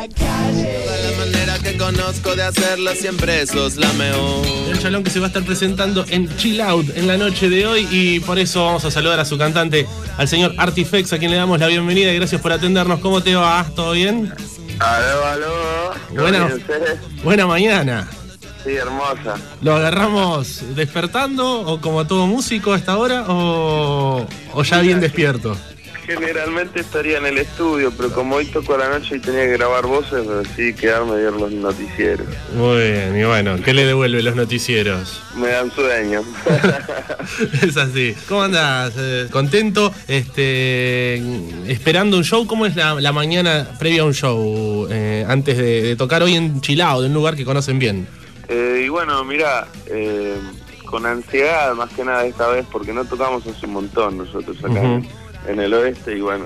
la calle. Toda la manera que conozco de hacerlo siempre sos la mejor. El Chalón que se va a estar presentando en Chill Out en la noche de hoy y por eso vamos a saludar a su cantante, al señor Artifex, a quien le damos la bienvenida y gracias por atendernos. ¿Cómo te va? ¿Todo bien? Aló. Buena mañana. Sí, hermosa. ¿Lo agarramos despertando o como todo músico a esta hora o ya bien despierto? Generalmente estaría en el estudio, pero como hoy tocó a la noche y tenía que grabar voces, decidí quedarme a ver los noticieros. Muy bien, y bueno, ¿qué le devuelve los noticieros? Me dan sueño. Es así. ¿Cómo andás? ¿Contento? ¿Esperando un show? ¿Cómo es la mañana previa a un show? Antes de tocar hoy en Chill Out, de un lugar que conocen bien. Y bueno, mirá, con ansiedad más que nada esta vez, porque no tocamos hace un montón nosotros acá en el oeste, y bueno,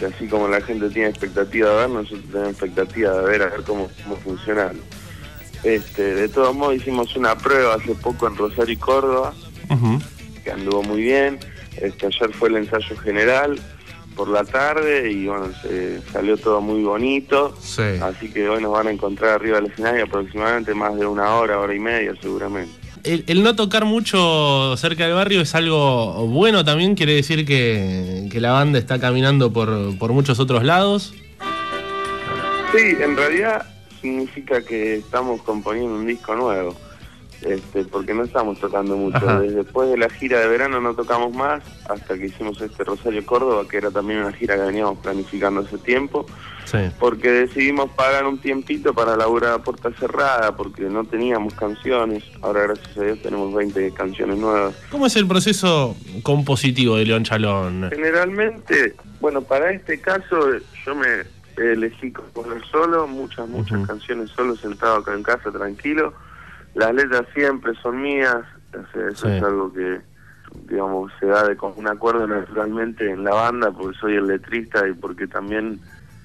así como la gente tiene expectativa de ver, nosotros tenemos expectativa de ver a ver cómo funciona. De todos modos hicimos una prueba hace poco en Rosario y Córdoba, que anduvo muy bien. Ayer fue el ensayo general por la tarde y bueno, salió todo muy bonito. Sí. Así que hoy nos van a encontrar arriba del escenario aproximadamente más de una hora y media seguramente. El no tocar mucho cerca del barrio es algo bueno también, quiere decir que la banda está caminando por muchos otros lados. Sí, en realidad significa que estamos componiendo un disco nuevo, porque no estamos tocando mucho. Después de la gira de verano no tocamos más, hasta que hicimos Rosario Córdoba, que era también una gira que veníamos planificando hace tiempo. Sí. Porque decidimos pagar un tiempito para laburar a puerta cerrada, porque no teníamos canciones. Ahora, gracias a Dios, tenemos 20 canciones nuevas. ¿Cómo es el proceso compositivo de León Chalón? Generalmente, bueno, para este caso yo me elegí componer solo, muchas canciones solo, sentado acá en casa, tranquilo. Las letras siempre son mías, eso es algo que, digamos, se da de un acuerdo naturalmente en la banda, porque soy el letrista y porque también,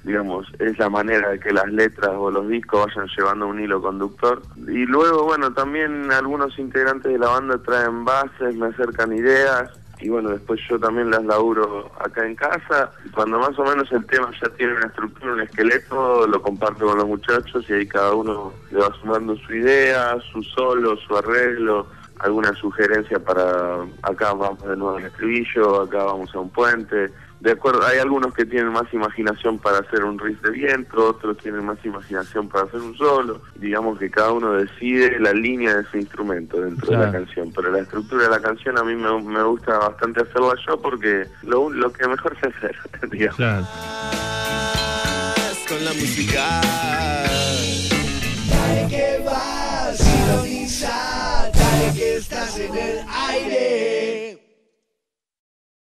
digamos, es la manera de que las letras o los discos vayan llevando un hilo conductor. Y luego, bueno, también algunos integrantes de la banda traen bases, me acercan ideas, y bueno, después yo también las laburo acá en casa. Y cuando más o menos el tema ya tiene una estructura, un esqueleto, lo comparto con los muchachos y ahí cada uno le va sumando su idea, su solo, su arreglo, alguna sugerencia para acá vamos de nuevo al estribillo, acá vamos a un puente. De acuerdo, hay algunos que tienen más imaginación para hacer un riff de viento, otros tienen más imaginación para hacer un solo. Digamos que cada uno decide la línea de su instrumento dentro de la canción, pero la estructura de la canción a mí me gusta bastante hacerla yo porque lo que mejor sé hacer, digamos. Claro. Con la música. Dale que vas, sintoniza, dale que estás en el aire.